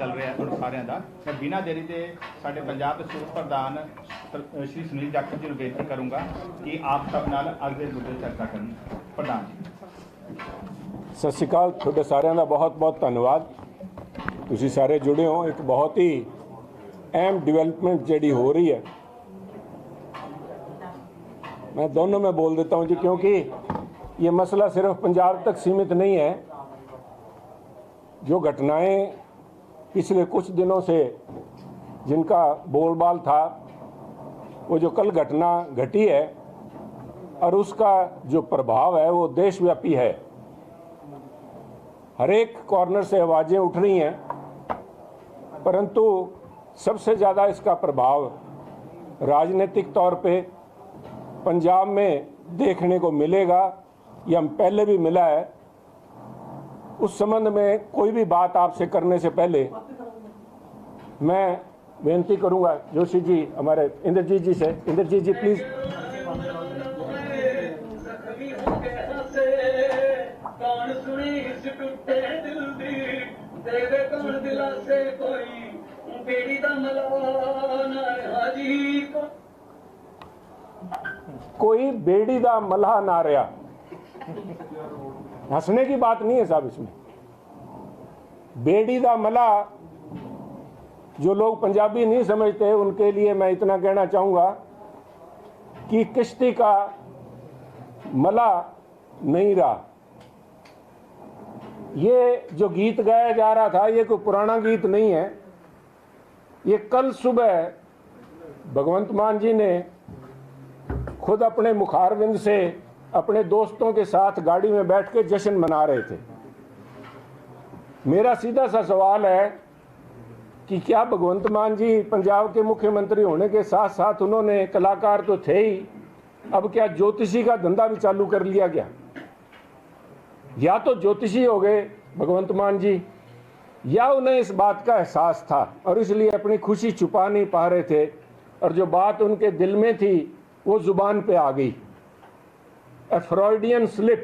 ਚੱਲ ਰਿਹਾ ਹੈ ਉਹਨਾਂ ਸਾਰਿਆਂ ਦਾ। ਮੈਂ ਬਿਨਾਂ ਦੇਰੀ ਦੇ ਸਾਡੇ ਪੰਜਾਬ ਦੇ ਸੂਬਾ ਪ੍ਰਧਾਨ श्री सुनील जाखड़ जी ਨੂੰ ਬੇਨਤੀ ਕਰੂੰਗਾ ਕਿ ਆਪ ਸਭ ਨਾਲ ਅੱਜ ਦੇ ਮੁੱਦੇ ਚਰਚਾ ਕਰਨ। ਪ੍ਰਧਾਨ ਜੀ। ਸਤਿ ਸ਼੍ਰੀ ਅਕਾਲ, ਤੁਹਾਡੇ ਸਾਰਿਆਂ ਦਾ ਬਹੁਤ ਬਹੁਤ ਧੰਨਵਾਦ। ਤੁਸੀਂ ਸਾਰੇ जुड़े हो। एक बहुत ही अहम डिवेलपमेंट जी हो रही है, मैं दोनों में बोल देता हूं जी, क्योंकि ये मसला सिर्फ पंजाब तक सीमित नहीं है। जो घटनाएं पिछले कुछ दिनों से जिनका बोलबाल था, वो जो कल घटना घटी है और उसका जो प्रभाव है वो देशव्यापी है। हर एक कॉर्नर से आवाज़ें उठ रही हैं, परंतु सबसे ज़्यादा इसका प्रभाव राजनीतिक तौर पे पंजाब में देखने को मिलेगा। ये हम पहले भी मिला है। उस संबंध में कोई भी बात आपसे करने से पहले मैं बेनती करूंगा जोशी जी, हमारे इंद्रजीत जी से। इंद्रजीत जी प्लीज़। कोई बेड़ी दा मलाह ना रहा। हंसने की बात नहीं है साहब इसमें। बेड़ी दा मलाह, जो लोग पंजाबी नहीं समझते उनके लिए मैं इतना कहना चाहूँगा कि किश्ती का मलाह नहीं रहा। ये जो गीत गाया जा रहा था, ये कोई पुराना गीत नहीं है। ये कल सुबह भगवंत मान जी ने खुद अपने मुखारविंद से अपने दोस्तों के साथ गाड़ी में बैठ के जश्न मना रहे थे। मेरा सीधा सा सवाल है कि क्या भगवंत मान जी पंजाब के मुख्यमंत्री होने के साथ साथ उन्होंने, कलाकार तो थे ही, अब क्या ज्योतिषी का धंधा भी चालू कर लिया क्या? या तो ज्योतिषी हो गए भगवंत मान जी, या उन्हें इस बात का एहसास था और इसलिए अपनी खुशी छुपा नहीं पा रहे थे, और जो बात उनके दिल में थी वो जुबान पे आ गई। फ्रॉइडियन स्लिप,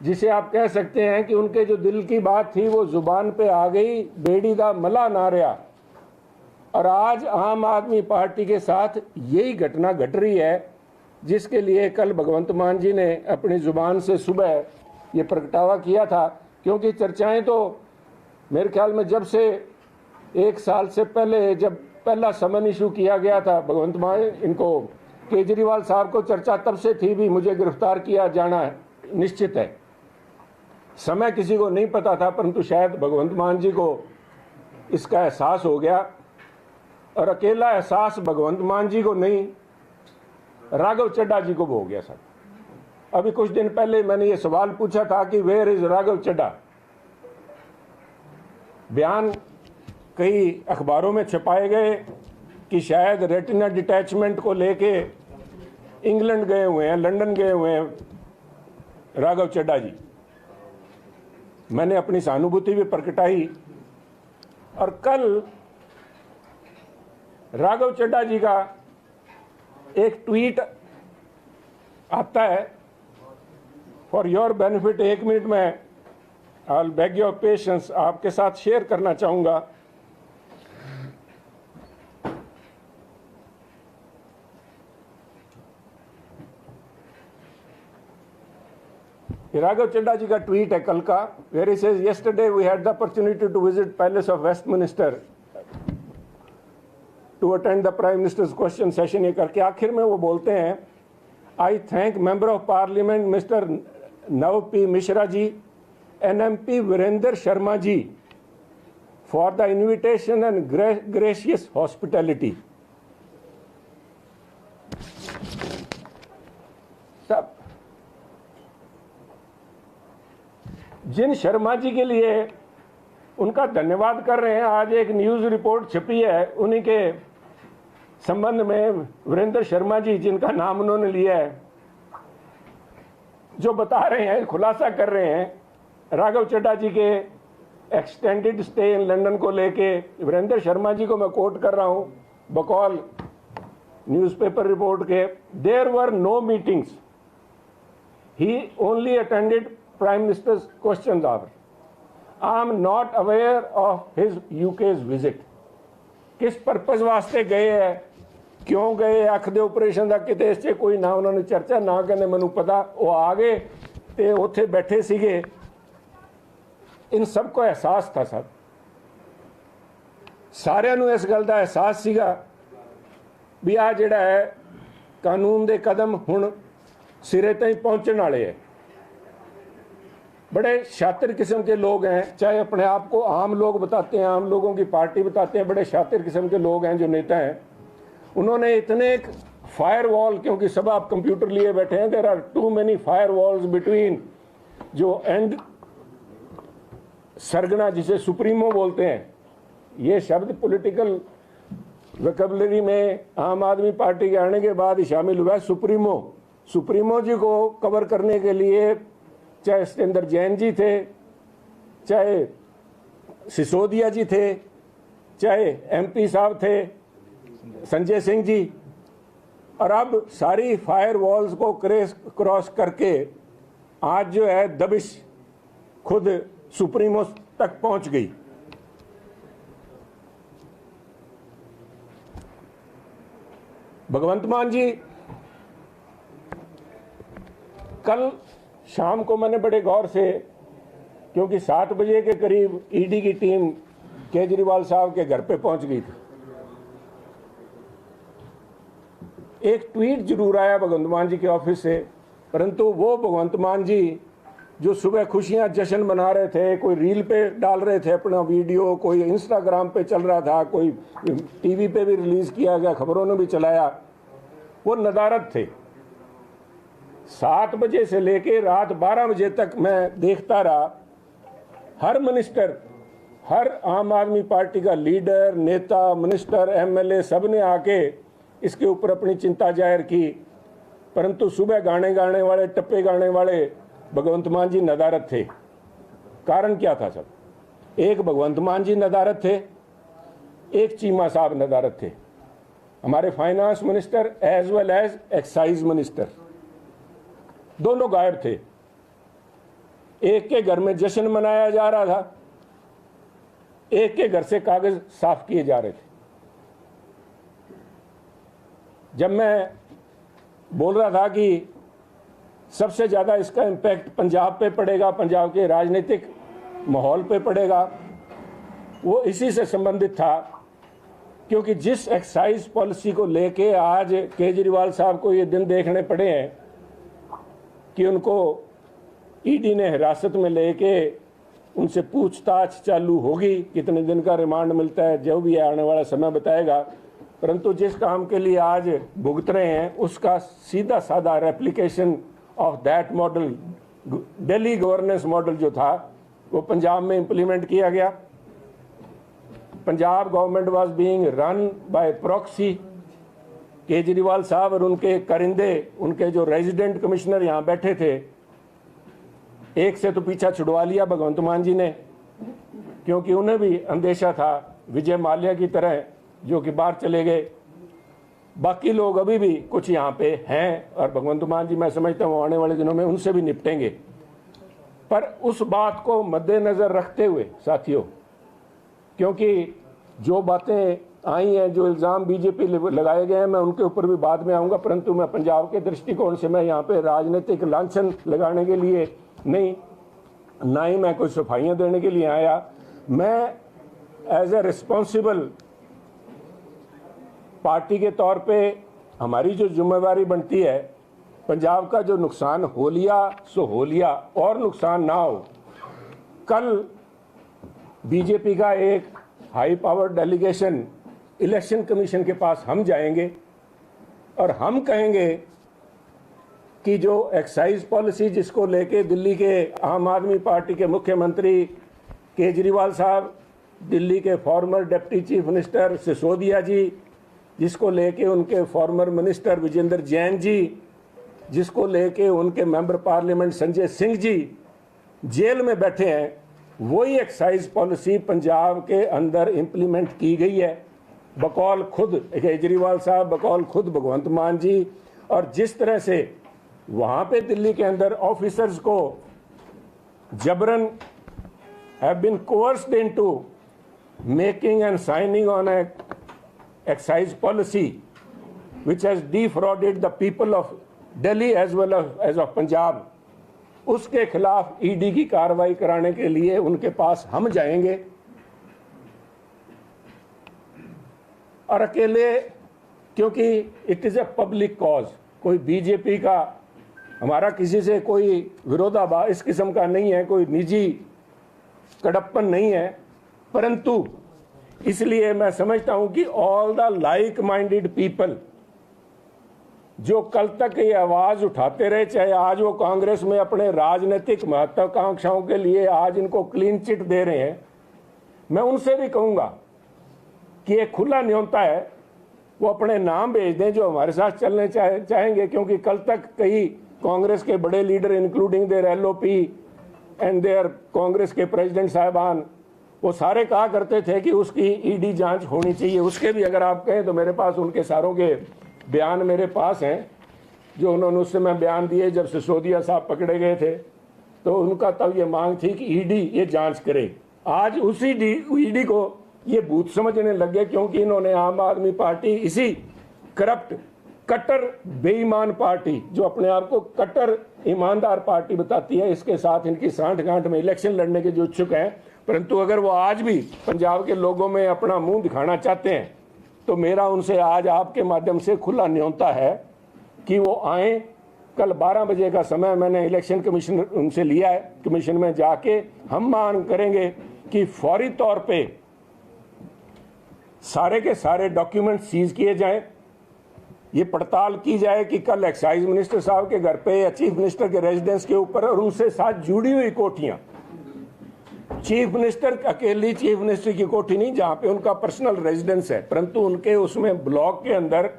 जिसे आप कह सकते हैं कि उनके जो दिल की बात थी वो जुबान पे आ गई। बेड़ी दा मला ना रहा। और आज आम आदमी पार्टी के साथ यही घटना घट रही है, जिसके लिए कल भगवंत मान जी ने अपनी जुबान से सुबह ये प्रगटावा किया था। क्योंकि चर्चाएं तो मेरे ख्याल में जब से 1 साल से पहले, जब पहला समन इशू किया गया था भगवंत मान इनको, केजरीवाल साहब को चर्चा तब से थी भी मुझे गिरफ्तार किया जाना निश्चित है। समय किसी को नहीं पता था, परंतु शायद भगवंत मान जी को इसका एहसास हो गया। और अकेला एहसास भगवंत मान जी को नहीं, राघव चड्ढा जी को भी हो गया। सर, अभी कुछ दिन पहले मैंने ये सवाल पूछा था कि वेयर इज राघव चड्ढा। बयान कई अखबारों में छपाए गए कि शायद रेटिना डिटैचमेंट को लेके इंग्लैंड गए हुए हैं, लंदन गए हुए हैं राघव चड्ढा जी। मैंने अपनी सहानुभूति भी प्रकटाई। और कल राघव चड्ढा जी का एक ट्वीट आता है। फॉर योर बेनिफिट 1 मिनट में I will bag your patience, आपके साथ शेयर करना चाहूँगा। राघव चड्ढा जी का ट्वीट है कल का, where he says yesterday we had the opportunity to visit palace of Westminster to attend the prime minister's question session. ये करके आखिर में वो बोलते हैं, I thank member of parliament mister Nav P Mishra ji and MP Virendra Sharma ji for the invitation and gracious hospitality. सब जिन शर्मा जी के लिए उनका धन्यवाद कर रहे हैं, आज एक न्यूज़ रिपोर्ट छपी है उन्हीं के संबंध में, वीरेंद्र शर्मा जी जिनका नाम उन्होंने लिया है, जो बता रहे हैं, खुलासा कर रहे हैं राघव चड्ढा जी के एक्सटेंडेड स्टे इन लंदन को लेके। वीरेंद्र शर्मा जी को मैं कोट कर रहा हूं बकौल न्यूज़पेपर रिपोर्ट के, there were no meetings, he only attended prime minister's question hour. I am not aware of his UK's visit. किस पर्पज वास्ते गए है, क्यों गए, अख दे ऑपरेशन का किते इस च कोई ना उन्होंने चर्चा ना कहने मैनू पता। वो आ गए तो उत्थे बैठे सीगे, इन सबको एहसास था। सब सारिਆਂ ਨੂੰ इस गल का एहसास सीगा भी आ जिहड़ा है कानून के कदम हुण सिरे तक पहुँचने वाले है। बड़े शातिर किस्म के लोग हैं, चाहे अपने आप को आम लोग बताते हैं, आम लोगों की पार्टी बताते हैं, बड़े शातिर किस्म के लोग हैं जो नेता हैं। उन्होंने इतने फायर वॉल, क्योंकि सब आप कंप्यूटर लिए बैठे हैं, there are too many firewalls between जो एंड सरगना जिसे सुप्रीमो बोलते हैं, ये शब्द पॉलिटिकल वोकैबुलरी में आम आदमी पार्टी के आने के बाद ही शामिल हुआ है। सुप्रीमो, सुप्रीमो जी को कवर करने के लिए चाहे सत्येंद्र जैन जी थे, चाहे सिसोदिया जी थे, चाहे एमपी साहब थे संजय सिंह जी, और अब सारी फायर वॉल्स को क्रॉस करके आज जो है दबिश खुद सुप्रीमो तक पहुंच गई। भगवंत मान जी, कल शाम को मैंने बड़े गौर से, क्योंकि 7 बजे के करीब ईडी की टीम केजरीवाल साहब के घर पे पहुंच गई थी, एक ट्वीट जरूर आया भगवंत मान जी के ऑफिस से, परंतु वो भगवंत मान जी जो सुबह खुशियां जश्न मना रहे थे, कोई रील पे डाल रहे थे अपना वीडियो, कोई इंस्टाग्राम पे चल रहा था, कोई टीवी पे भी रिलीज किया गया, खबरों ने भी चलाया, वो नदारत थे। 7 बजे से लेके रात 12 बजे तक मैं देखता रहा, हर मिनिस्टर, हर आम आदमी पार्टी का लीडर, नेता, मिनिस्टर, एमएलए, सब ने आके इसके ऊपर अपनी चिंता जाहिर की, परंतु सुबह गाने गाने वाले, टप्पे गाने वाले भगवंत मान जी नदारत थे। कारण क्या था सब? एक भगवंत मान जी नदारत थे, एक चीमा साहब नदारत थे, हमारे finance minister as well as excise minister, दोनों गायब थे। एक के घर में जश्न मनाया जा रहा था, एक के घर से कागज साफ किए जा रहे थे। जब मैं बोल रहा था कि सबसे ज़्यादा इसका इम्पैक्ट पंजाब पे पड़ेगा, पंजाब के राजनीतिक माहौल पे पड़ेगा, वो इसी से संबंधित था, क्योंकि जिस एक्साइज पॉलिसी को लेके आज केजरीवाल साहब को ये दिन देखने पड़े हैं कि उनको ईडी ने हिरासत में लेके उनसे पूछताछ चालू होगी, कितने दिन का रिमांड मिलता है जो भी आने वाला समय बताएगा, परंतु जिस काम के लिए आज भुगत रहे हैं उसका सीधा साधा replication of that model, Delhi governance model जो था, वो पंजाब में इंप्लीमेंट किया गया। Punjab government was being run by proxy. Kejriwal साहब और उनके करिंदे, उनके जो रेजिडेंट कमिश्नर यहाँ बैठे थे, एक से तो पीछा छुड़वा लिया भगवंत मान जी ने, क्योंकि उन्हें भी अंदेशा था विजय माल्या की तरह जो कि बाहर चले गए। बाकी लोग अभी भी कुछ यहाँ पे हैं और भगवंत मान जी मैं समझता हूँ आने वाले दिनों में उनसे भी निपटेंगे। पर उस बात को मद्देनजर रखते हुए साथियों, क्योंकि जो बातें आई हैं, जो इल्ज़ाम बीजेपी लगाए गए हैं, मैं उनके ऊपर भी बाद में आऊँगा, परंतु मैं पंजाब के दृष्टिकोण से मैं यहाँ पे राजनीतिक लांछन लगाने के लिए नहीं, ना ही मैं कोई सफाइयाँ देने के लिए आया। मैं एज ए रिस्पॉन्सिबल पार्टी के तौर पे हमारी जो जिम्मेवारी बनती है, पंजाब का जो नुकसान हो लिया सो हो लिया, और नुकसान ना हो। कल बीजेपी का एक high power delegation election commission के पास हम जाएंगे और हम कहेंगे कि जो एक्साइज पॉलिसी जिसको लेके दिल्ली के आम आदमी पार्टी के मुख्यमंत्री केजरीवाल साहब, दिल्ली के former deputy chief minister Sisodia ji, जिसको लेके उनके फॉर्मर मिनिस्टर विजेंद्र जैन जी, जिसको लेके उनके member parliament Sanjay Singh ji jail में बैठे हैं, वही एक्साइज पॉलिसी पंजाब के अंदर इंप्लीमेंट की गई है बकौल खुद केजरीवाल साहब, बकौल खुद भगवंत मान जी। और जिस तरह से वहाँ पे दिल्ली के अंदर ऑफिसर्स को जबरन have been coerced into making and signing on a excise policy which has defrauded the people of Delhi as well as of Punjab, उसके खिलाफ ईडी की कार्रवाई कराने के लिए उनके पास हम जाएंगे। और अकेले, क्योंकि it is a public cause, कोई बीजेपी का, हमारा किसी से कोई विरोधाभास इस किस्म का नहीं है, कोई निजी कड़प्पन नहीं है, परंतु इसलिए मैं समझता हूं कि all the like minded people जो कल तक ये आवाज उठाते रहे, चाहे आज वो कांग्रेस में अपने राजनीतिक महत्वाकांक्षाओं के लिए आज इनको क्लीन चिट दे रहे हैं, मैं उनसे भी कहूंगा कि एक खुला न्योता है, वो अपने नाम भेज दें जो हमारे साथ चलने चाहेंगे। क्योंकि कल तक कई कांग्रेस के बड़े leader including their LOP and their Congress के प्रेसिडेंट साहिबान, वो सारे कहा करते थे कि उसकी ईडी जांच होनी चाहिए। उसके भी अगर आप कहें तो मेरे पास उनके सारों के बयान मेरे पास हैं, जो उन्होंने उस समय बयान दिए जब सिसोदिया साहब पकड़े गए थे, तो उनका तब ये मांग थी कि ईडी ये जांच करे। आज उसी ईडी को ये भूत समझने लग गए, क्योंकि इन्होंने आम आदमी पार्टी, इसी करप्ट कट्टर बेईमान पार्टी जो अपने आप को कट्टर ईमानदार पार्टी बताती है, इसके साथ इनकी सांठ गांठ में इलेक्शन लड़ने के जो इच्छुक हैं। परंतु अगर वो आज भी पंजाब के लोगों में अपना मुंह दिखाना चाहते हैं, तो मेरा उनसे आज आपके माध्यम से खुला न्योता है कि वो आए। कल 12 बजे का समय मैंने इलेक्शन कमीशन उनसे लिया है, कमीशन में जाके हम मांग करेंगे कि फौरी तौर पे सारे के सारे डॉक्यूमेंट सीज किए जाएं, ये पड़ताल की जाए कि कल एक्साइज मिनिस्टर साहब के घर पे या चीफ मिनिस्टर के रेजिडेंस के ऊपर और उनसे साथ जुड़ी हुई कोठियां, चीफ मिनिस्टर अकेली चीफ मिनिस्टर की कोठी नहीं जहां पे उनका पर्सनल रेजिडेंस है, परंतु उनके उसमें ब्लॉक के अंदर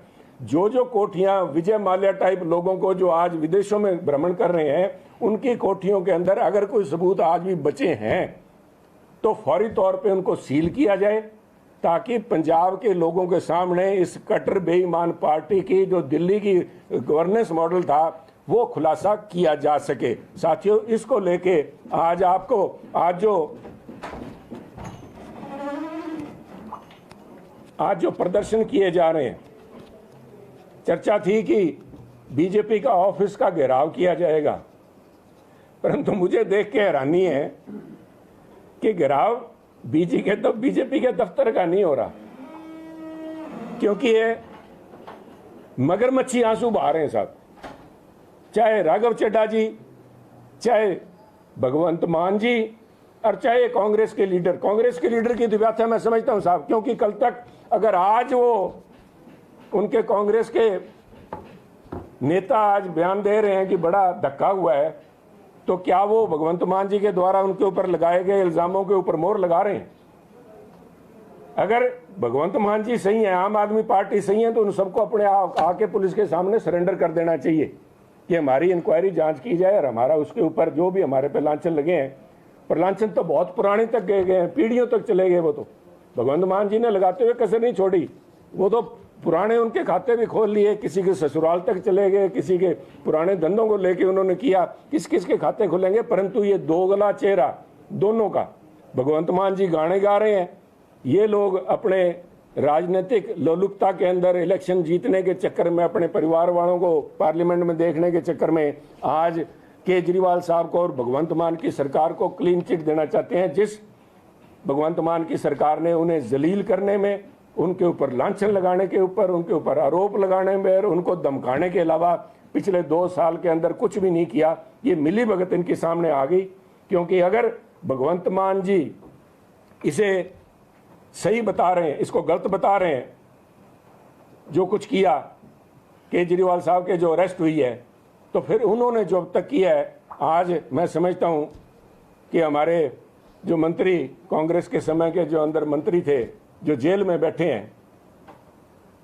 जो कोठियां विजय माल्या टाइप लोगों को जो आज विदेशों में भ्रमण कर रहे हैं, उनकी कोठियों के अंदर अगर कोई सबूत आज भी बचे हैं तो फौरी तौर पे उनको सील किया जाए, ताकि पंजाब के लोगों के सामने इस कट्टर बेईमान पार्टी की जो दिल्ली की गवर्नेंस मॉडल था वो खुलासा किया जा सके। साथियों, इसको लेके आज आपको आज जो प्रदर्शन किए जा रहे हैं, चर्चा थी कि बीजेपी का ऑफिस का घेराव किया जाएगा, परंतु मुझे देख के हैरानी है कि घेराव बीजेपी के दफ्तर का नहीं हो रहा, क्योंकि ये मगरमच्छी आंसू बहा रहे हैं साहब। चाहे राघव चड्ढा जी, चाहे भगवंत मान जी और चाहे कांग्रेस के लीडर की व्याख्या मैं समझता हूं साहब, क्योंकि कल तक अगर आज वो उनके कांग्रेस के नेता आज बयान दे रहे हैं कि बड़ा धक्का हुआ है, तो क्या वो भगवंत मान जी के द्वारा उनके ऊपर लगाए गए इल्जामों के ऊपर मोहर लगा रहे हैं? अगर भगवंत मान जी सही है, आम आदमी पार्टी सही है, तो उन सबको अपने आके पुलिस के सामने सरेंडर कर देना चाहिए कि हमारी इंक्वायरी जांच की जाए और हमारा उसके ऊपर जो भी हमारे पे लांछन लगे हैं, पर लांछन तो बहुत पुराने तक गए हैं, पीढ़ियों तक चले गए। वो तो भगवंत मान जी ने लगाते हुए कसर नहीं छोड़ी, वो तो पुराने उनके खाते भी खोल लिए, किसी के ससुराल तक चले गए, किसी के पुराने धंधों को लेके उन्होंने किया, किस किस के खाते खुलेंगे। परंतु ये दोगला चेहरा दोनों का, भगवंत मान जी गाने गा रहे हैं, ये लोग अपने राजनीतिक लोलुपता के अंदर इलेक्शन जीतने के चक्कर में, अपने परिवार वालों को पार्लियामेंट में देखने के चक्कर में आज केजरीवाल साहब को और भगवंत मान की सरकार को क्लीन चिट देना चाहते हैं। जिस भगवंत मान की सरकार ने उन्हें जलील करने में, उनके ऊपर लांछन लगाने के ऊपर, उनके ऊपर आरोप लगाने में और उनको धमकाने के अलावा पिछले 2 साल के अंदर कुछ भी नहीं किया, ये मिली भगत इनके सामने आ गई। क्योंकि अगर भगवंत मान जी इसे सही बता रहे हैं, इसको गलत बता रहे हैं, जो कुछ किया केजरीवाल साहब के जो अरेस्ट हुई है, तो फिर उन्होंने जो अब तक किया है, आज मैं समझता हूं कि हमारे जो मंत्री कांग्रेस के समय के जो अंदर मंत्री थे जो जेल में बैठे हैं,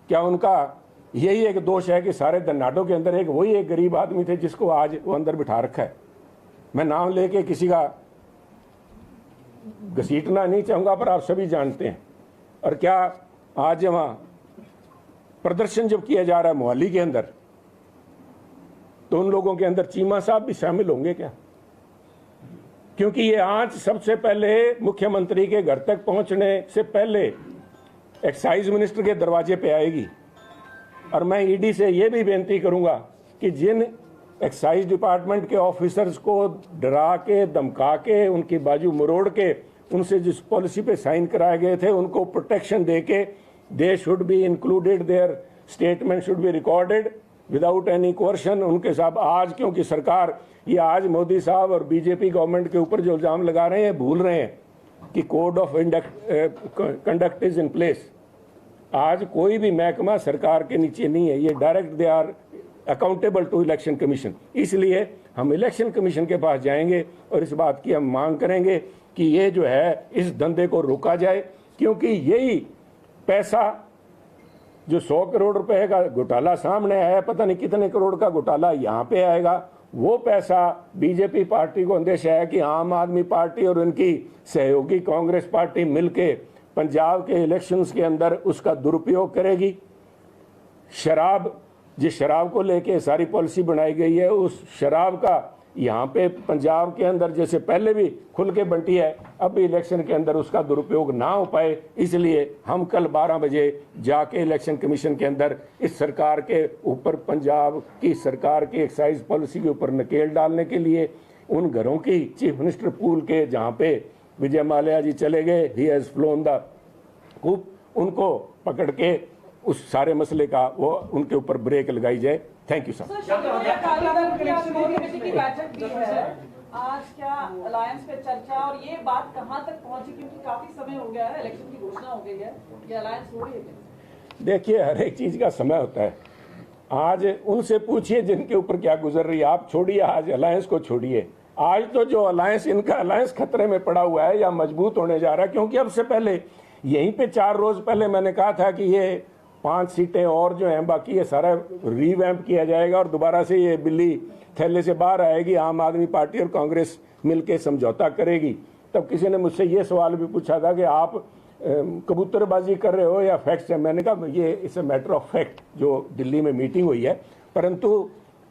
क्या उनका यही एक दोष है कि सारे धन्नाटों के अंदर एक वही एक गरीब आदमी थे जिसको आज वो अंदर बिठा रखा है? मैं नाम लेके किसी का घसीटना नहीं चाहूंगा, पर आप सभी जानते हैं। और क्या आज वहां प्रदर्शन जब किया जा रहा है मोहाली के अंदर, तो उन लोगों के अंदर चीमा साहब भी शामिल होंगे क्या? क्योंकि ये आंच सबसे पहले मुख्यमंत्री के घर तक पहुंचने से पहले एक्साइज मिनिस्टर के दरवाजे पे आएगी। और मैं ईडी से ये भी बेनती करूंगा कि जिन एक्साइज डिपार्टमेंट के ऑफिसर्स को डरा के, धमका के, उनकी बाजू मरोड़ के उनसे जिस पॉलिसी पे साइन कराए गए थे उनको प्रोटेक्शन दे के they should be included, their statement should be recorded without any coercion. उनके साथ आज, क्योंकि सरकार ये आज मोदी साहब और बीजेपी गवर्नमेंट के ऊपर जो इल्जाम लगा रहे हैं, भूल रहे हैं कि code of conduct is in place. आज कोई भी महकमा सरकार के नीचे नहीं है, ये direct they are accountable to election commission. इसलिए हम इलेक्शन कमीशन के पास जाएंगे और इस बात की हम मांग करेंगे कि ये जो है इस धंधे को रोका जाए, क्योंकि यही पैसा जो 100 करोड़ रुपए का घोटाला सामने आया, पता नहीं कितने करोड़ का घोटाला यहाँ पे आएगा, वो पैसा बीजेपी पार्टी को अंदेशा है कि आम आदमी पार्टी और उनकी सहयोगी कांग्रेस पार्टी मिलके पंजाब के इलेक्शंस के अंदर उसका दुरुपयोग करेगी। शराब, जिस शराब को लेके सारी पॉलिसी बनाई गई है, उस शराब का यहाँ पे पंजाब के अंदर जैसे पहले भी खुल के बंटी है, अब भी इलेक्शन के अंदर उसका दुरुपयोग ना हो पाए, इसलिए हम कल 12 बजे जाके इलेक्शन कमीशन के अंदर इस सरकार के ऊपर, पंजाब की सरकार की एक्साइज पॉलिसी के ऊपर नकेल डालने के लिए उन घरों की चीफ मिनिस्टर पूल के जहाँ पे विजय माल्या जी चले गए, he has flown the coop, उनको पकड़ के उस सारे मसले का वो उनके ऊपर ब्रेक लगाई जाए। Thank you sir. आज क्या अलायंस पे चर्चा और ये बात कहां तक पहुंची, क्योंकि काफी समय हो गया है, इलेक्शन की घोषणा हो गई है, ये अलायंस हो रही है? देखिए, हर एक चीज का समय होता है। आज उनसे पूछिए जिनके ऊपर क्या गुजर रही है, आप छोड़िए आज अलायंस को, छोड़िए। आज तो जो अलायंस, इनका अलायंस खतरे में पड़ा हुआ है या मजबूत होने जा रहा है, क्योंकि अब से पहले यहीं पे 4 रोज पहले मैंने कहा था कि ये 5 सीटें और जो हैं बाकी ये सारा रीवैम्प किया जाएगा और दोबारा से ये बिल्ली थैले से बाहर आएगी, आम आदमी पार्टी और कांग्रेस मिलके समझौता करेगी। तब किसी ने मुझसे ये सवाल भी पूछा था कि आप कबूतरबाजी कर रहे हो या फैक्ट्स है। मैंने कहा ये it's a matter of fact, जो दिल्ली में मीटिंग हुई है, परंतु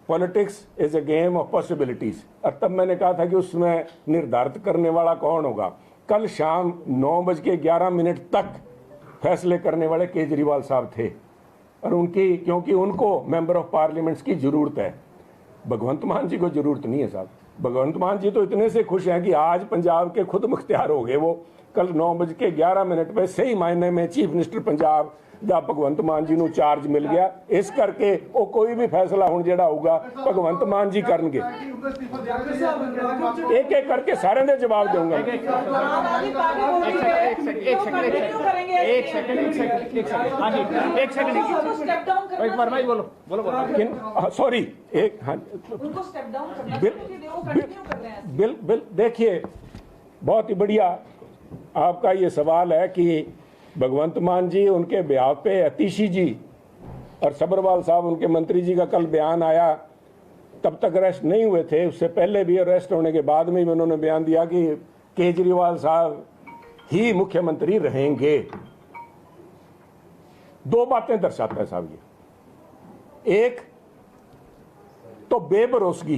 politics is a game of possibilities. और तब मैंने कहा था कि उसमें निर्धारित करने वाला कौन होगा। कल शाम 9:11 तक फैसले करने वाले केजरीवाल साहब थे और उनकी, क्योंकि उनको मेंबर ऑफ पार्लियामेंट्स की जरूरत है, भगवंत मान जी को जरूरत नहीं है साहब। भगवंत मान जी तो इतने से खुश हैं कि आज पंजाब के खुद मुख्तियार हो गए। वो कल 9:11 पे सही मायने में चीफ मिनिस्टर पंजाब दा भगवंत मान जी ਨੂੰ चार्ज मिल गया। इस करके वो कोई भी फैसला हुण जेड़ा होगा भगवंत मान जी करनगे। एक एक करके सारे दे जवाब दूंगा। सॉरी, एक बिल देखिए, बहुत ही बढ़िया आपका ये सवाल है कि भगवंत मान जी, उनके ब्याह पे अतीशी जी और सब्रवाल साहब उनके मंत्री जी का कल बयान आया, तब तक अरेस्ट नहीं हुए थे, उससे पहले भी अरेस्ट होने के बाद में भी उन्होंने बयान दिया कि केजरीवाल साहब ही मुख्यमंत्री रहेंगे। 2 बातें दर्शाता है साहब ये। एक तो बेभरोसगी,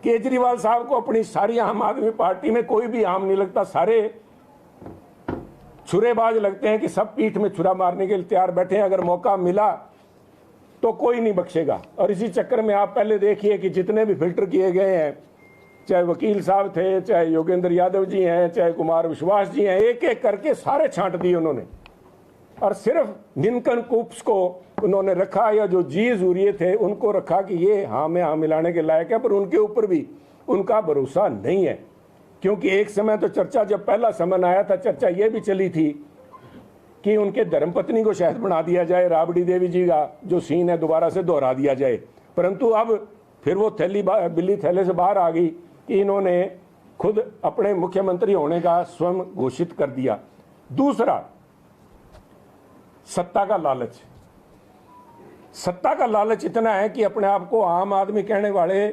केजरीवाल साहब को अपनी सारी आम आदमी पार्टी में कोई भी आम नहीं लगता, सारे छुरेबाज लगते हैं कि सब पीठ में छुरा मारने के लिए तैयार बैठे हैं, अगर मौका मिला तो कोई नहीं बख्शेगा। और इसी चक्कर में आप पहले देखिए कि जितने भी फिल्टर किए गए हैं, चाहे वकील साहब थे, चाहे योगेंद्र यादव जी हैं, चाहे कुमार विश्वास जी हैं, एक एक करके सारे छांट दिए उन्होंने। और सिर्फ निनकनकूप्स को उन्होंने रखा, या जो जी जूरिये थे उनको रखा कि ये हाँ में हाँ मिलाने के लायक है, पर उनके ऊपर भी उनका भरोसा नहीं है। क्योंकि एक समय तो चर्चा, जब पहला समन आया था, चर्चा ये भी चली थी कि उनके धर्मपत्नी को शायद बना दिया जाए, राबड़ी देवी जी का जो सीन है दोबारा से दोहरा दिया जाए। परंतु अब फिर वो बिल्ली थैले से बाहर आ गई कि इन्होंने खुद अपने मुख्यमंत्री होने का स्वयं घोषित कर दिया। दूसरा, सत्ता का लालच। सत्ता का लालच इतना है कि अपने आप को आम आदमी कहने वाले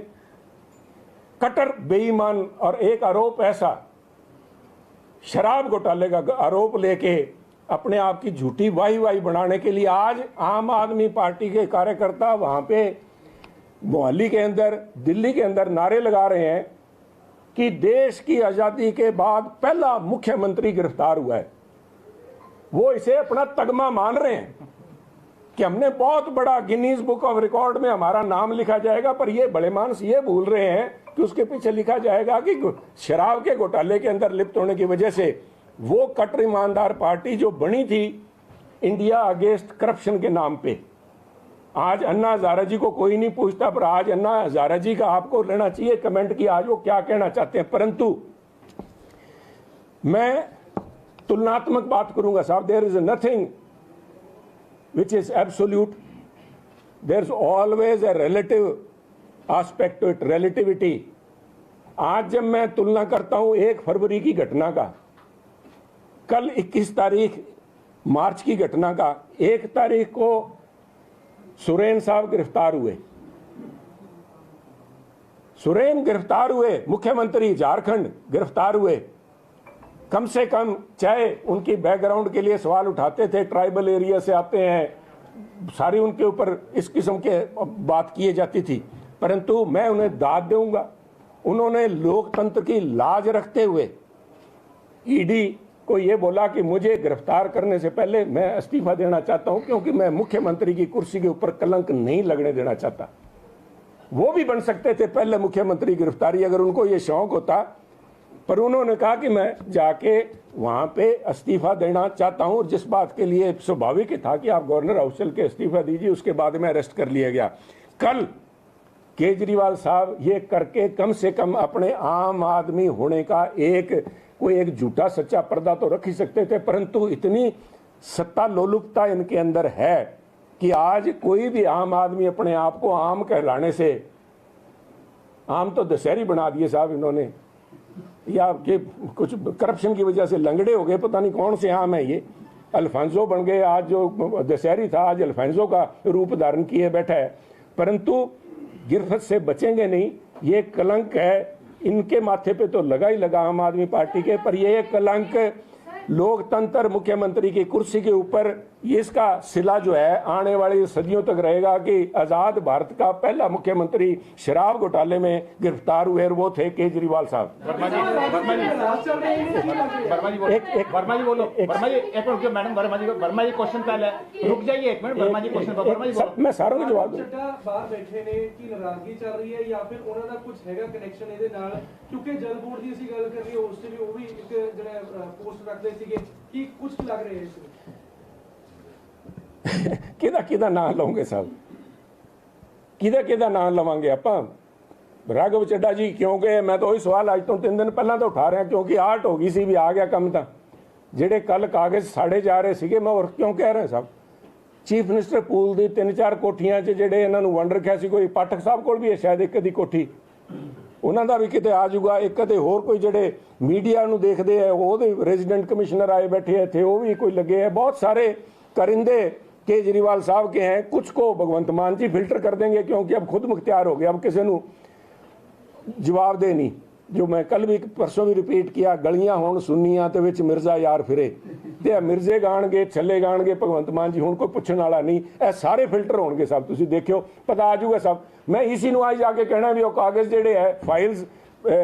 कट्टर बेईमान, और एक आरोप ऐसा शराब घोटाले का आरोप लेके अपने आप की झूठी वाही बनाने के लिए आज आम आदमी पार्टी के कार्यकर्ता वहां पे मोहाली के अंदर, दिल्ली के अंदर नारे लगा रहे हैं कि देश की आज़ादी के बाद पहला मुख्यमंत्री गिरफ्तार हुआ है। वो इसे अपना तगमा मान रहे हैं कि हमने बहुत बड़ा गिनीज बुक ऑफ रिकॉर्ड में हमारा नाम लिखा जाएगा, पर ये बड़े मानस ये भूल रहे हैं कि उसके पीछे लिखा जाएगा कि शराब के घोटाले के अंदर लिप्त होने की वजह से वो कट्टर ईमानदार पार्टी जो बनी थी इंडिया अगेंस्ट करप्शन के नाम पे, आज अन्ना हजारा जी को कोई नहीं पूछता, पर आज अन्ना हजारा जी का आपको लेना चाहिए कमेंट की आज वो क्या कहना चाहते हैं। परंतु मैं तुलनात्मक बात करूंगा साहब। There is nothing which is absolute. There's always a relative aspect to it, relativity. आज जब मैं तुलना करता हूं 1 फरवरी की घटना का, कल 21 तारीख मार्च की घटना का, 1 तारीख को सुरेन साहब गिरफ्तार हुए। सुरेन गिरफ्तार हुए, मुख्यमंत्री झारखंड गिरफ्तार हुए। कम से कम चाहे उनकी बैकग्राउंड के लिए सवाल उठाते थे, ट्राइबल एरिया से आते हैं, सारी उनके ऊपर इस किस्म के बात किए जाती थी, परंतु मैं उन्हें दाद दूंगा। उन्होंने लोकतंत्र की लाज रखते हुए ईडी को ये बोला कि मुझे गिरफ्तार करने से पहले मैं इस्तीफा देना चाहता हूं, क्योंकि मैं मुख्यमंत्री की कुर्सी के ऊपर कलंक नहीं लगने देना चाहता। वो भी बन सकते थे पहले मुख्यमंत्री गिरफ्तारी अगर उनको ये शौक होता, पर उन्होंने कहा कि मैं जाके वहां पे इस्तीफा देना चाहता हूं, और जिस बात के लिए स्वाभाविक ही था कि आप गवर्नर हाउस चल के इस्तीफा दीजिए। उसके बाद में अरेस्ट कर लिया गया। कल केजरीवाल साहब ये करके कम से कम अपने आम आदमी होने का कोई एक झूठा सच्चा पर्दा तो रख ही सकते थे, परंतु इतनी सत्ता लोलुपता इनके अंदर है कि आज कोई भी आम आदमी अपने आप को आम कहलाने से, आम तो दशहरी बना दिए साहब इन्होंने, या कि कुछ करप्शन की वजह से लंगड़े हो गए, पता नहीं कौन से आम है ये, अल्फांसो बन गए। आज जो दशहरी था आज अल्फांसो का रूप धारण किए बैठा है, परंतु गिरफ्त से बचेंगे नहीं। ये कलंक है इनके माथे पे तो लगा ही लगा आम आदमी पार्टी के, पर ये कलंक लोकतंत्र मुख्यमंत्री की कुर्सी के ऊपर इसका सिला जो है आने वाली सदियों तक रहेगा कि आजाद भारत का पहला मुख्यमंत्री शराब घोटाले में गिरफ्तार हुए और वो थे केजरीवाल साहब। वर्मा जी बोलो। मैडम वर्मा जी क्वेश्चन पहले रुक जाइए 1 मिनट। वर्मा जी क्वेश्चन वर्मा जी मैं सारों को जवाब दूं। बाहर बैठे ने की नाराजगी चल रही है या फिर ਉਹਨਾਂ ਦਾ ਕੁਝ ਹੈਗਾ ਕਨੈਕਸ਼ਨ ਇਹਦੇ ਨਾਲ, ਕਿਉਂਕਿ ਜਲ ਬੋਰਡ ਦੀ ਅਸੀਂ ਗੱਲ ਕਰ ਰਹੀ ਉਸ ਤੇ ਵੀ ਉਹ ਵੀ ਇੱਕ ਜਿਹੜਾ ਪੋਸਟ ਰੱਖਦੇ ਸੀਗੇ ਕਿ ਕੁਝ ਲੱਗ ਰਿਹਾ ਹੈ ਇਸ ਵਿੱਚ। ਕਿਹਦਾ ਨਾਂ ਲਵਾਂਗੇ ਸਾਹਿਬ, ਕਿਹਦਾ ਨਾਂ ਲਵਾਂਗੇ ਆਪਾਂ? ਰਾਘਵ ਚੱਡਾ ਜੀ ਕਿਉਂ ਗਏ? ਮੈਂ ਤਾਂ ਉਹੀ ਸਵਾਲ ਅੱਜ ਤੋਂ 3 ਦਿਨ ਪਹਿਲਾਂ ਤੋਂ ਉਠਾ ਰਿਹਾ, ਕਿਉਂਕਿ ਆਰਟ ਹੋ ਗਈ ਸੀ ਵੀ ਆ ਗਿਆ ਕੰਮ। ਤਾਂ ਜਿਹੜੇ ਕੱਲ ਕਾਗਜ਼ ਸਾੜੇ ਜਾ ਰਹੇ ਸੀਗੇ, ਮੈਂ ਹੋਰ ਕਿਉਂ ਕਹਿ ਰਿਹਾ ਸਾਹਿਬ, ਚੀਫ ਮਿਨਿਸਟਰ ਪੂਲ ਦੀ 3-4 ਕੋਠੀਆਂ 'ਚ ਜਿਹੜੇ ਇਹਨਾਂ ਨੂੰ ਵੰਡ ਰੱਖਿਆ ਸੀ, ਕੋਈ ਪਾਠਕ ਸਾਹਿਬ ਕੋਲ ਵੀ ਹੈ ਸ਼ਾਇਦ ਇੱਕ ਦੀ ਕੋਠੀ, ਉਹਨਾਂ ਦਾ ਵੀ ਕਿਤੇ ਆ ਜਾਊਗਾ। ਇੱਕ ਤੇ ਹੋਰ ਕੋਈ ਜਿਹੜੇ ਮੀਡੀਆ ਨੂੰ ਦੇਖਦੇ ਆ ਉਹਦੇ ਰੈਜ਼ੀਡੈਂਟ ਕਮਿਸ਼ਨਰ ਆਏ बैठे ਇੱਥੇ, ਉਹ भी कोई लगे है। बहुत सारे करिंदे केजरीवाल साहब के हैं। कुछ को भगवंत मान जी फिल्टर कर देंगे, क्योंकि अब खुद मुख्तियार हो गया, अब किसी ਨੂੰ जवाब दे नहीं। जो मैं कल भी परसों भी रिपीट किया, गलियां होण सुन्नियां ते विच मिर्जा यार फिरे, ते मिर्जे गाणगे छले गाणगे भगवंत मान जी हुण कोई पुछण वाला नहीं। ਇਹ ਸਾਰੇ फिल्टर होणगे साहब, तुसीं देखियो पता आ जाऊगा साहब। मैं इसी ਨੂੰ आज जाके कहना भी ਉਹ कागज ਜਿਹੜੇ है फाइल्स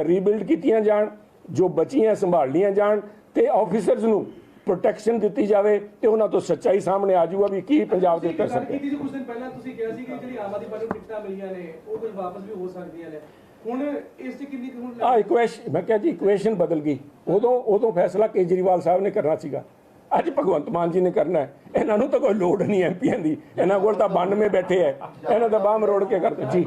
रीबिल्ड कीतियां जाण, जो बचियां संभालियां जाण, ते ऑफिसर्स ਨੂੰ प्रोटेक्शन ਦਿੱਤੀ ਜਾਵੇ ਤੇ ਉਹਨਾਂ ਤੋਂ ਸੱਚਾਈ ਸਾਹਮਣੇ ਆ ਜਾਊਗਾ ਵੀ ਕੀ ਪੰਜਾਬ ਦੇ ਉੱਤੇ ਕਰ ਸਕਦੇ। ਕੁਝ ਦਿਨ ਪਹਿਲਾਂ ਤੁਸੀਂ ਕਿਹਾ ਸੀ ਕਿ ਜਿਹੜੀ ਆਮ ਆਦਮੀ ਪਾਰਟੀ ਨੂੰ ਟਿਕਟਾਂ ਮਿਲੀਆਂ ਨੇ ਉਹ ਕੁਝ ਵਾਪਸ ਵੀ ਹੋ ਸਕਦੀਆਂ ਨੇ, ਹੁਣ ਇਸ ਤੇ ਕਿੰਨੀ ਹੁਣ ਇਕੁਏਸ਼ਨ, ਮੈਂ ਕਿਹਾ ਜੀ ਇਕੁਏਸ਼ਨ ਬਦਲ ਗਈ। ਉਦੋਂ ਫੈਸਲਾ ਕੇਜਰੀਵਾਲ ਸਾਹਿਬ ਨੇ ਕਰਨਾ ਸੀਗਾ, ਅੱਜ ਭਗਵੰਤ ਮਾਨ ਜੀ ਨੇ ਕਰਨਾ ਹੈ। ਇਹਨਾਂ ਨੂੰ ਤਾਂ ਕੋਈ ਲੋੜ ਨਹੀਂ ਐਮਪੀਆਂ ਦੀ, ਇਹਨਾਂ ਕੋਲ ਤਾਂ 92 ਬੈਠੇ ਹੈ, ਇਹਨਾਂ ਦਾ ਬਾਹ ਮਰੋੜ ਕੇ ਕਰਦੇ ਜੀ।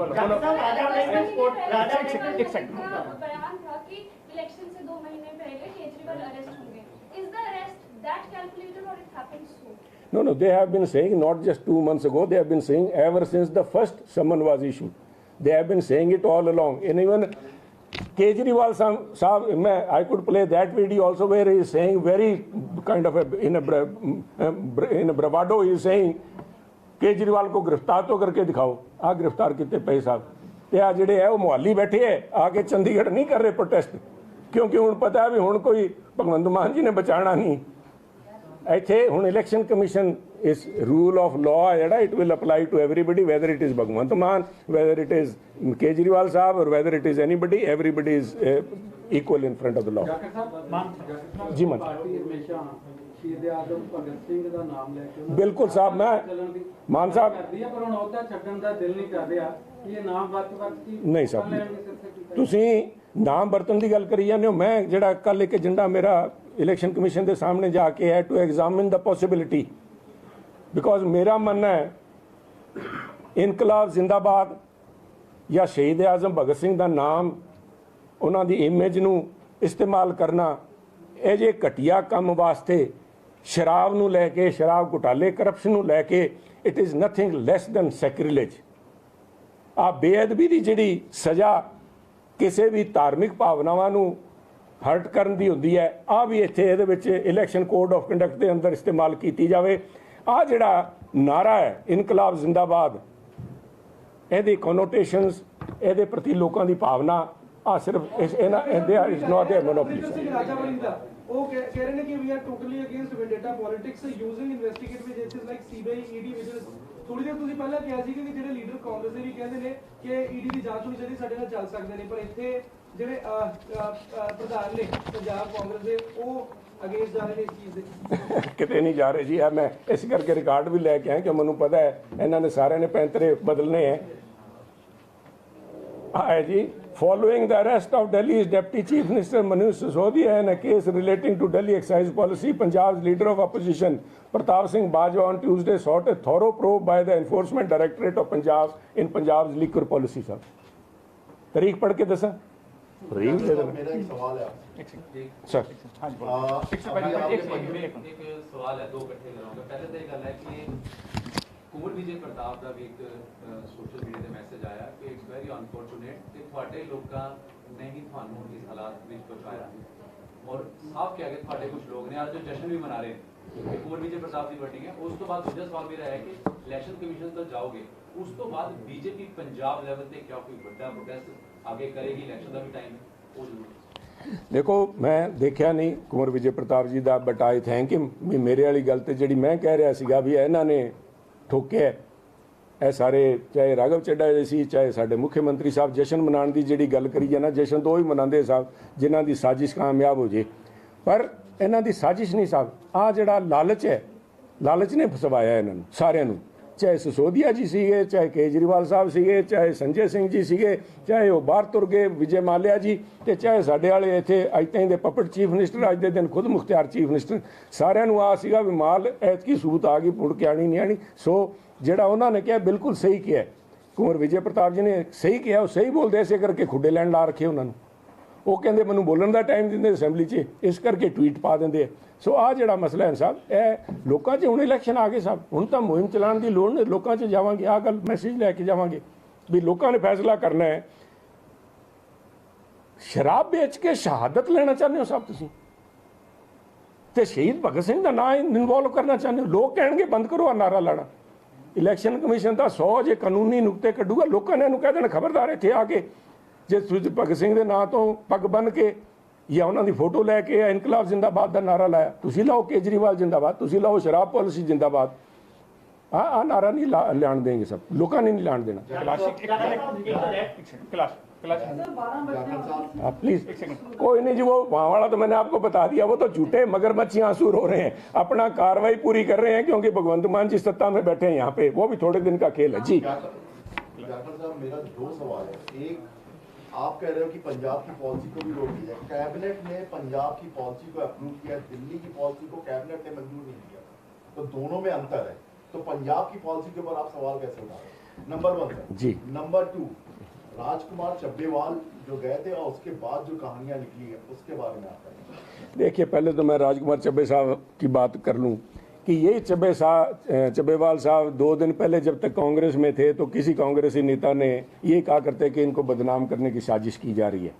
इलेक्शन से 2 महीने पहले केजरीवाल अरेस्ट होंगे, is the arrest that calculated or it happened soon? No, they have been saying not just 2 months ago, they have been saying ever since the first summon was issued. They have been saying it all along. And even Kejriwal Sahab, I could play that video also where he is saying very kind of in a bravado, he is saying Kejriwal को गिरफ्तार तो करके दिखाओ। आ गिरफ्तार कितने पे साहब, ਤੇ ਆ ਜਿਹੜੇ ਹੈ ਉਹ ਮੁਹਾਲੀ ਬੈਠੇ ਹੈ, ਆ ਕੇ ਚੰਡੀਗੜ੍ਹ ਨਹੀਂ ਕਰ ਰਹੇ ਪ੍ਰੋਟੈਸਟ, ਕਿਉਂਕਿ ਹੁਣ ਪਤਾ ਹੈ ਵੀ ਹੁਣ ਕੋਈ ਭਗਵੰਤ ਮਾਨ ਜੀ ਨੇ ਬਚਾਉਣਾ ਨਹੀਂ। ਇੱਥੇ ਹੁਣ ਇਲੈਕਸ਼ਨ ਕਮਿਸ਼ਨ इस रूल ऑफ लॉ है जेड़ा it will apply to everybody, whether it is Bhagwant Mann, whether it is Kejriwal साहब और whether it is anybody, everybody is equal in front of the law. Ji Mann शहीद आजम भगत सिंह का नाम लेके बिल्कुल साहब, मैं मान साहब पर ਹੁਣ ਉਹਦਾ ਛੱਡਣ ਦਾ ਦਿਲ ਨਹੀਂ ਕਰ ਰਿਹਾ। ਇਹ ਨਾਮ ਵੱਖ-ਵੱਖ ਕੀ नहीं साहब ਤੁਸੀਂ ਨਾਮ ਵਰਤਣ ਦੀ ਗੱਲ ਕਰੀ ਜਾਂਦੇ ਹੋ। ਮੈਂ ਜਿਹੜਾ ਕੱਲ ਇੱਕ ਏਜੰਡਾ ਮੇਰਾ ਇਲੈਕਸ਼ਨ ਕਮਿਸ਼ਨ ਦੇ ਸਾਹਮਣੇ ਜਾ ਕੇ ਹੈ to examine the possibility, because ਮੇਰਾ ਮੰਨਣਾ ਹੈ ਇਨਕਲਾਬ ਜ਼ਿੰਦਾਬਾਦ ਜਾਂ ਸ਼ਹੀਦ ਆਜ਼ਮ ਭਗਤ ਸਿੰਘ ਦਾ ਨਾਮ, ਉਹਨਾਂ ਦੀ ਇਮੇਜ ਨੂੰ ਇਸਤੇਮਾਲ ਕਰਨਾ ਇਹ ਜੇ ਘਟੀਆ ਕੰਮ ਵਾਸਤੇ, ਸ਼ਰਾਬ ਨੂੰ ਲੈ ਕੇ, ਸ਼ਰਾਬ ਘੁਟਾਲੇ, ਕਰਪਸ਼ਨ ਨੂੰ ਲੈ ਕੇ, it is nothing less than sacrilege. ਆ ਬੇਅਦਬੀ ਦੀ ਜਿਹੜੀ ਸਜ਼ਾ ਕਿਸੇ ਵੀ ਧਾਰਮਿਕ ਭਾਵਨਾਵਾਂ ਨੂੰ ਹਰਟ ਕਰਨ ਦੀ ਹੁੰਦੀ ਹੈ, ਆ ਵੀ ਇੱਥੇ ਇਹਦੇ ਵਿੱਚ ਇਲੈਕਸ਼ਨ ਕੋਡ ਆਫ ਕੰਡਕਟ ਦੇ ਅੰਦਰ ਇਸਤੇਮਾਲ ਕੀਤੀ ਜਾਵੇ। ਆ ਜਿਹੜਾ ਨਾਰਾ ਹੈ ਇਨਕਲਾਬ ਜ਼ਿੰਦਾਬਾਦ, ਇਹਦੀ ਕੋਨੋਟੇਸ਼ਨਸ, ਇਹਦੇ ਪ੍ਰਤੀ ਲੋਕਾਂ ਦੀ ਭਾਵਨਾ, ਆ ਸਿਰਫ ਇਹਨਾਂ ਇਜ਼ ਨਾਟ देयर मोनोपोली। ਉਹ ਕਹਿ ਰਹੇ ਨੇ ਕਿ we are totally against vendetta politics using investigative agencies like CBI, ED, vigilance. ਥੋੜੀ ਦੇਰ ਤੁਸੀਂ ਪਹਿਲਾਂ ਕਿਹਾ ਸੀ ਕਿ ਜਿਹੜੇ ਲੀਡਰ ਕਾਂਗਰਸ ਦੇ ਵੀ ਕਹਿੰਦੇ ਨੇ ਕਿ ਈਡੀ ਦੀ ਜਾਂਚ ਹੋਣੀ ਚਾਹੀਦੀ, ਸਾਡੇ ਨਾਲ ਚੱਲ ਸਕਦੇ ਨੇ, ਪਰ ਇੱਥੇ ਜਿਹੜੇ ਪ੍ਰਧਾਨ ਨੇ ਪੰਜਾਬ ਕਾਂਗਰਸ ਦੇ ਉਹ ਅਗੇਂਸਟ ਜਾ ਰਹੇ ਨੇ ਇਸ ਚੀਜ਼ ਦੇ। ਕਿਤੇ ਨਹੀਂ ਜਾ ਰਹੇ ਜੀ। ਆ ਮੈਂ ਇਸ ਕਰਕੇ ਰਿਕਾਰਡ ਵੀ ਲੈ ਕੇ ਆਇਆ ਕਿ ਮੈਨੂੰ ਪਤਾ ਹੈ ਇਹਨਾਂ ਨੇ ਸਾਰਿਆਂ ਨੇ ਪੈਂਤਰੇ ਬਦਲਨੇ ਹੈ। ਹੈ ਜੀ, following the arrest of Delhi's Deputy Chief Minister Manish Sisodia in a case relating to Delhi excise policy, Punjab's leader of opposition Pratap Singh Bajwa on Tuesday sought a thorough probe by the Enforcement Directorate of Punjab in Punjab's liquor policy। साहब तारीख पढ़ के दसा मेरा एक सवाल है sir. एक सवाल है, दो इकट्ठे कराऊंगा। पहले तो ये गल है कि कुंवर विजय प्रताप का भी एक सोशल मीडिया का मैसेज आया कि इट्स वेरी अनफॉर्चुनेट कि ਤੁਹਾਡੇ ਲੋਕਾਂ ਨੇ ਹੀ ਤੁਹਾਨੂੰ ਇਸ ਹਾਲਾਤ ਵਿੱਚ ਪਹੁੰਚਾਇਆ, ਔਰ ਸਾਫ਼ ਕਿਹਾ ਕਿ ਤੁਹਾਡੇ ਕੁਝ ਲੋਕ ਨੇ ਅੱਜ ਜੋ ਜਸ਼ਨ ਵੀ ਮਨਾ ਰਹੇ ਕਿ ਕੁंवर विजय प्रताप ਦੀ ਵਰਡਿੰਗ ਹੈ। ਉਸ ਤੋਂ ਬਾਅਦ ਦੂਜਾ ਸਵਾਲ ਮੇਰਾ ਹੈ ਕਿ ਇਲੈਕਸ਼ਨ ਕਮਿਸ਼ਨ ਤੱਕ ਜਾਓਗੇ, ਉਸ ਤੋਂ ਬਾਅਦ ਬੀਜੇਪੀ ਪੰਜਾਬ ਲੈਵਲ ਤੇ ਕਿਆ ਕੋਈ ਵੱਡਾ ਪ੍ਰੋਟੈਸਟ ਅੱਗੇ ਕਰੇਗੀ? ਇਲੈਕਸ਼ਨ ਦਾ ਵੀ ਟਾਈਮ ਹੈ, ਉਹ ਜ਼ਰੂਰ। ਦੇਖੋ, ਮੈਂ ਦੇਖਿਆ ਨਹੀਂ ਕੁंवर ਵਿਜੇ ਪ੍ਰਤਾਪ ਜੀ ਦਾ, ਬਟ ਆਈ ਥੈਂਕ ਹਿਮ ਵੀ ਮੇਰੇ ਵਾਲੀ ਗੱਲ ਤੇ ਜਿਹੜੀ ਮੈਂ ਕਹਿ ਰਿਹਾ ਸੀਗਾ ਵੀ ਇਹਨਾਂ ਨੇ ਠੋਕਿਆ, ਇਹ ਸਾਰੇ ਚਾਹੇ ਰਾਘਵ ਚੱਡਾ ਜੀ ਸੀ, ਚਾਹੇ ਸਾਡੇ ਮੁੱਖ ਮੰਤਰੀ ਸਾਹਿਬ, ਜਸ਼ਨ ਮਨਾਉਣ ਦੀ ਜਿਹੜੀ ਗੱਲ ਕਰੀ ਹੈ ਨਾ, ਜਸ਼ਨ ਤਾਂ ਉਹ ਹੀ ਮਨਾਉਂਦੇ ਸਾਹਿਬ ਜਿਨ੍ਹਾਂ ਦੀ ਸਾਜ਼ਿਸ਼ ਕਾਮਯਾਬ ਹੋ ਜੇ, ਪਰ ਇਹਨਾਂ ਦੀ ਸਾਜ਼ਿਸ਼ ਨਹੀਂ ਸਾਹਿਬ। ਆ ਜਿਹੜਾ ਲਾਲਚ ਹੈ, ਲਾਲਚ ਨੇ ਫਸਵਾਇਆ ਇਹਨਾਂ ਨੂੰ ਸਾਰਿਆਂ ਨੂੰ, ਚਾਹੇ ਸਿਸੋਦੀਆ ਜੀ ਸੀਗੇ, ਚਾਹੇ ਕੇਜਰੀਵਾਲ ਸਾਹਿਬ ਸੀਗੇ, ਚਾਹੇ ਸੰਜੇ ਸਿੰਘ ਜੀ ਸੀਗੇ, ਚਾਹੇ ਉਹ ਬਾਹਰ ਤੁਰ ਗਏ ਵਿਜੇ ਮਾਲਿਆ ਜੀ, ਤੇ ਚਾਹੇ ਸਾਡੇ ਵਾਲੇ ਇੱਥੇ ਅੱਜ ਤਾਈਂ ਦੇ ਪਪਟ ਚੀਫ ਮਿਨਿਸਟਰ, ਅੱਜ ਦੇ ਦਿਨ ਖੁਦ ਮੁਖਤਿਆਰ ਚੀਫ ਮਿਨਿਸਟਰ, ਸਾਰਿਆਂ ਨੂੰ ਆ ਸੀਗਾ ਵੀ ਮਾਲ ਐਤਕੀ ਸੂਤ ਆ ਗਈ, ਮੁੜ ਕੇ ਆਣੀ ਨਹੀਂ ਆਣੀ। ਸੋ ਜਿਹੜਾ ਉਹਨਾਂ ਨੇ ਕਿਹਾ ਬਿਲਕੁਲ ਸਹੀ ਕਿਹਾ, ਕੁंवर ਵਿਜੇ ਪ੍ਰਤਾਪ ਜੀ ਨੇ ਸਹੀ ਕਿਹਾ, ਉਹ ਸਹੀ ਬੋਲਦੇ, ਇਸੇ ਕਰਕੇ ਖੁੱਡੇ ਲੈਣ ਲਾ ਰੱਖੇ ਉਹਨਾਂ ਨੂੰ। ਉਹ ਕਹਿੰਦੇ ਮੈਨੂੰ ਬੋਲਣ ਦਾ ਟਾਈਮ ਦਿੰਦੇ ਅਸੈਂਬਲੀ 'ਚ, ਇਸ ਕਰਕੇ ਟਵੀਟ ਪਾ ਦਿੰਦੇ ਆ। ਸੋ ਆ ਜਿਹੜਾ ਮਸਲਾ ਹੈ ਸਾਹਿਬ, ਇਹ ਲੋਕਾਂ 'ਚ ਹੁਣ ਇਲੈਕਸ਼ਨ ਆ ਗਏ ਸਾਹਿਬ, ਹੁਣ ਤਾਂ ਮੁਹਿੰਮ ਚਲਾਉਣ ਦੀ ਲੋੜ ਨਹੀਂ, ਲੋਕਾਂ 'ਚ ਜਾਵਾਂਗੇ, ਆਹ ਗੱਲ ਮੈਸੇਜ ਲੈ ਕੇ ਜਾਵਾਂਗੇ ਵੀ ਲੋਕਾਂ ਨੇ ਫੈਸਲਾ ਕਰਨਾ ਹੈ। ਸ਼ਰਾਬ ਵੇਚ ਕੇ ਸ਼ਹਾਦਤ ਲੈਣਾ ਚਾਹੁੰਦੇ ਹੋ ਸਾਹਿਬ ਤੁਸੀਂ, ਤੇ ਸ਼ਹੀਦ ਭਗਤ ਸਿੰਘ ਦਾ ਨਾਂ ਇਨਵੋਲਵ ਕਰਨਾ ਚਾਹੁੰਦੇ ਹੋ। ਲੋਕ ਕਹਿਣਗੇ ਬੰਦ ਕਰੋ ਆ ਨਾਰਾ ਲਾਣਾ। ਇਲੈਕਸ਼ਨ ਕਮਿਸ਼ਨ ਤਾਂ 100 ਜੇ ਕਾਨੂੰਨੀ ਨੁਕਤੇ ਕੱਢੂਗਾ, ਲੋਕਾਂ ਨੇ ਇਹਨੂੰ ਕਹਿ ਦੇਣਾ ਖਬਰਦਾਰ ਇੱਥੇ ਆ ਕੇ ਜੇ ਤੁਸੀਂ ਭਗਤ ਸਿੰਘ ਦੇ ਨਾਂ ਤੋਂ ਪੱਗ ਬੰਨ੍ਹ ਕੇ ਜਾਂ ਉਹਨਾਂ ਦੀ ਫੋਟੋ ਲੈ ਕੇ ਇਨਕਲਾਬ ਜ਼ਿੰਦਾਬਾਦ ਦਾ ਨਾਰਾ ਲਾਇਆ, ਤੁਸੀਂ ਲਾਓ ਕੇਜਰੀਵਾਲ ਜ਼ਿੰਦਾਬਾਦ, ਤੁਸੀਂ ਲਾਓ ਸ਼ਰਾਬ ਪਾਲਿਸੀ ਜ਼ਿੰਦਾਬਾਦ, ਆ ਨਾਰਾ ਨਹੀਂ ਲਾਣ ਦੇंगे ਸਭ, ਲੋਕਾਂ ਨੇ ਨਹੀਂ ਲਾਣ ਦੇਣਾ। प्लीज कोई नहीं जी, वो वहाँ वाला तो मैंने आपको बता दिया, वो तो झूठे मगरमच्छी आंसू रो रहे हैं, अपना कार्रवाई पूरी कर रहे हैं क्योंकि भगवंत मान जी सत्ता में बैठे हैं यहाँ पे, वो भी थोड़े दिन का खेल है जी। जाफर साहब, मेरा दो सवाल है। एक, आप कह रहे हो कि पंजाब की पॉलिसी को भी रोक दिया, कैबिनेट ने पंजाब की पॉलिसी को अप्रूव किया, दिल्ली की पॉलिसी को कैबिनेट ने मंजूर नहीं किया, तो दोनों में अंतर है, तो पंजाब की पॉलिसी के ऊपर आप सवाल कैसे उठा रहे हैं? नंबर 1 सर जी। नंबर 2, राजकुमार चब्बेवाल जो गए थे और उसके बाद जो कहानियां निकली है उसके बारे में आप बताइए। देखिए, पहले तो मैं राजकुमार चब्बे साहब की बात कर लूँ कि ये चब्बेवाल साहब 2 दिन पहले जब तक कांग्रेस में थे तो किसी कांग्रेसी नेता ने ये कहा करते कि इनको बदनाम करने की साजिश की जा रही है।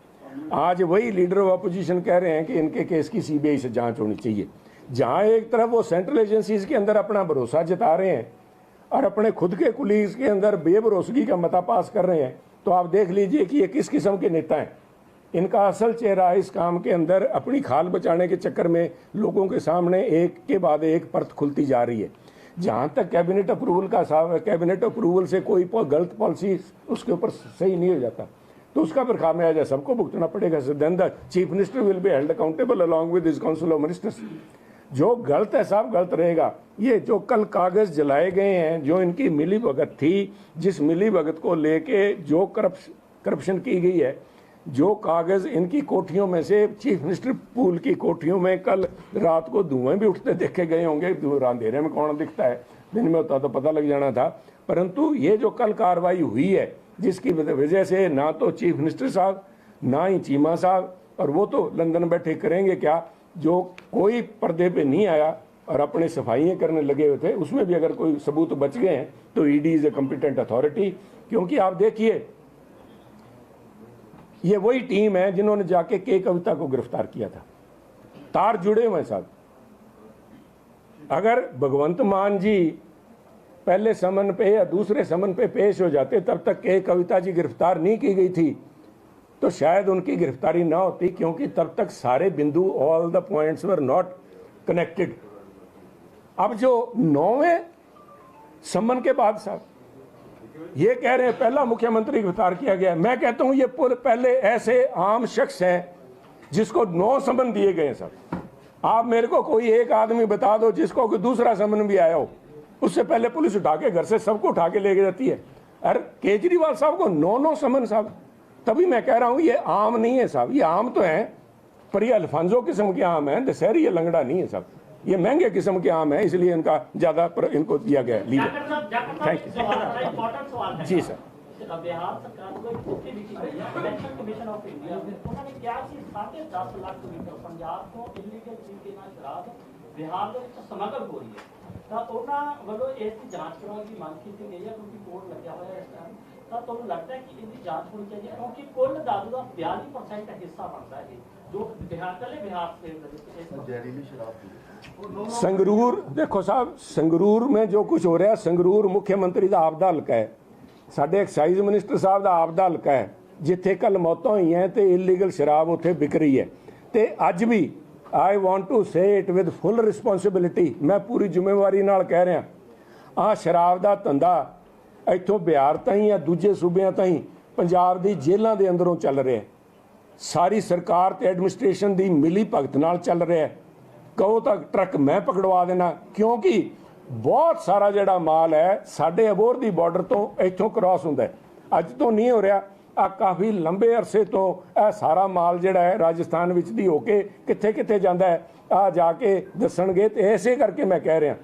आज वही लीडर ऑफ अपोजिशन कह रहे हैं कि इनके केस की सीबीआई से जांच होनी चाहिए। जहां एक तरफ वो सेंट्रल एजेंसीज के अंदर अपना भरोसा जता रहे हैं और अपने खुद के कुलीग्स के अंदर बेभरोसगी का मता पास कर रहे हैं, तो आप देख लीजिए कि ये किस किस्म के नेता हैं। इनका असल चेहरा इस काम के अंदर अपनी खाल बचाने के चक्कर में लोगों के सामने एक के बाद एक परत खुलती जा रही है। जहाँ तक कैबिनेट अप्रूवल का हिसाब है, कैबिनेट अप्रूवल से कोई गलत पॉलिसी उसके ऊपर सही नहीं हो जाता तो उसका फिर खामियाजा सबको भुगतना पड़ेगा। Then the chief minister will be held accountable along with his council of ministers. जो गलत है साहब गलत रहेगा। ये जो कल कागज जलाए गए हैं, जो इनकी मिली भगत थी, जिस मिली भगत को लेके जो करप्शन की गई है, जो कागज इनकी कोठियों में से चीफ मिनिस्टर पूल की कोठियों में कल रात को धुएं भी उठते देखे गए होंगे। अंधेरे में कौन दिखता है, दिन में होता तो पता लग जाना था। परंतु ये जो कल कार्रवाई हुई है, जिसकी वजह से ना तो चीफ मिनिस्टर साहब ना ही चीमा साहब, और वो तो लंदन बैठे करेंगे क्या, जो कोई पर्दे पे नहीं आया और अपने सफाइयाँ करने लगे हुए थे, उसमें भी अगर कोई सबूत बच गए हैं तो ED is a competent authority. क्योंकि आप देखिए ये वही टीम है जिन्होंने जाके के कविता को गिरफ्तार किया था। तार जुड़े हुए हैं साहब। अगर भगवंत मान जी पहले समन पे या दूसरे समन पे पेश हो जाते तब तक के कविता जी गिरफ्तार नहीं की गई थी तो शायद उनकी गिरफ्तारी ना होती, क्योंकि तब तक सारे बिंदु, all the points were not connected. अब जो 9वें समन के बाद साहब ये कह रहे हैं पहला मुख्यमंत्री गिरफ्तार किया गया। मैं कहता हूं ये पहले ऐसे आम शख्स हैं जिसको 9 समन दिए गए हैं साहब। आप मेरे को कोई एक आदमी बता दो जिसको कोई दूसरा समन भी आया हो, उससे पहले पुलिस उठा के घर से सबको उठा के ले जाती है। अरे केजरीवाल साहब को 9 समन साहब। तभी मैं कह रहा हूं ये आम नहीं है साहब। ये आम तो है पर ये अल्फांजो किस्म के आम है, दशहरी ये लंगड़ा नहीं है साहब। ये महंगे किस्म के आम है, इसलिए इनका ज्यादा इनको दिया गया है। Thank you ji sir. Bihar सरकार को एक चिट्ठी लिखी गई है इलेक्शन कमीशन ऑफ इंडिया में। उन्होंने क्या कि 10.5 लाख लीटर पंजाब को इलीगल तरीके ਨਾਲ शराब बिहार ਦੇ ਵਿੱਚ ਸਮਗਲ ਹੋ ਰਹੀ ਹੈ ਤਾਂ ਉਹਨਾਂ ਵੱਲੋਂ ਇਸ ਦੀ ਜਾਂਚ ਕਰਾਉਣ ਦੀ ਮੰਗ ਕੀਤੀ ਗਈ ਹੈ ਕਿਉਂਕਿ ਕੋਰਟ ਲੱਗਿਆ ਹੋਇਆ ਇਸ ਟਾਈਮ। ਤਾਂ ਤੁਹਾਨੂੰ ਲੱਗਦਾ ਹੈ ਕਿ ਇਹਦੀ ਜਾਂਚ ਹੋਣੀ ਚਾਹੀਦੀ ਹੈ ਕਿਉਂਕਿ ਕੁੱਲ ਦਾਰੂ ਦਾ 42% ਹਿੱਸਾ ਬਣਦਾ ਹੈ ਜੋ ਬਿਹਾਰ ਕੱਲੇ ਬਿਹਾਰ ਸਟੇਟ ਦੇ ਵਿੱਚ ਇਸ ਜ਼ਹਿਰੀਲੀ ਸ਼ਰਾਬ ਦੀ। संगरूर देखो साहब, संगरूर में जो कुछ हो रहा है, संगरूर मुख्यमंत्री का आपदा हल्का है, साढ़े एक्साइज मिनिस्टर साहब का आपदा हल्का है, जिथे कल मौतां हुई हैं तो इलीगल शराब उत्थे बिक रही है। तो अज भी आई वॉन्ट टू से इट विद फुल रिस्पोंसिबिलिटी, मैं पूरी जिम्मेवारी नाल कह रहा, आ शराब का धंधा इत्थों बिहार ताईं या दूजे सूबे ताईं पंजाब दी जेलों के अंदरों चल रहा है। सारी सरकार ते एडमिनिस्ट्रेशन की मिली भगत नाल चल रहा है। कहो तो ट्रक मैं पकड़वा देना, क्योंकि बहुत सारा जिहड़ा माल है साडे अबोहर दी बॉर्डर तो इत्थों क्रॉस हुंदा है। अज तो नहीं हो रहा, आ काफ़ी लंबे अरसे तो यह सारा माल जिहड़ा है राजस्थान विच दी होके कित्थे कित्थे जांदा है, आ जाके दसणगे। तो ऐसे करके मैं कह रहा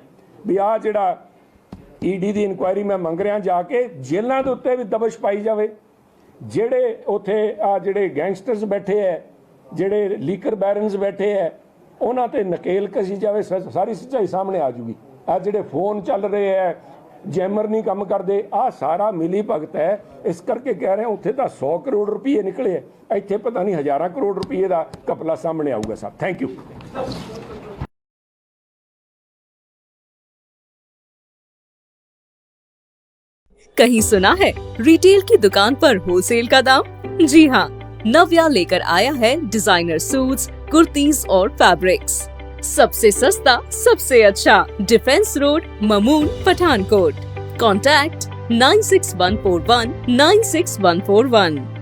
भी आ जिहड़ा ईडी दी इंक्वायरी मैं मंग रहा, जाके जेलों के उत्ते भी दबश पाई जाए। जिहड़े उत्थे आ जिहड़े गैंगस्टर्स बैठे है, जिहड़े लीकर बैरन्स बैठे है, उन्हां ते नकेल कसी जाए, सारी सच्चाई सामने आ जूगी। आ जिहड़े फोन चल रहे हैं, जैमर नहीं काम करते, आ सारा मिली भगत है। इस करके कह रहे हैं उत्थे तो 100 करोड़ रुपये निकले, इत्थे पता नहीं 1000 करोड़ रुपये का कपला सामने आऊगा साहब। Thank you. कहीं सुना है रिटेल की दुकान पर होलसेल का दाम? जी हाँ, नव्या लेकर आया है डिजाइनर सूट्स, कुर्तीज और फैब्रिक्स। सबसे सस्ता, सबसे अच्छा, defence road, Mamun, Pathankot. Contact 9614196141।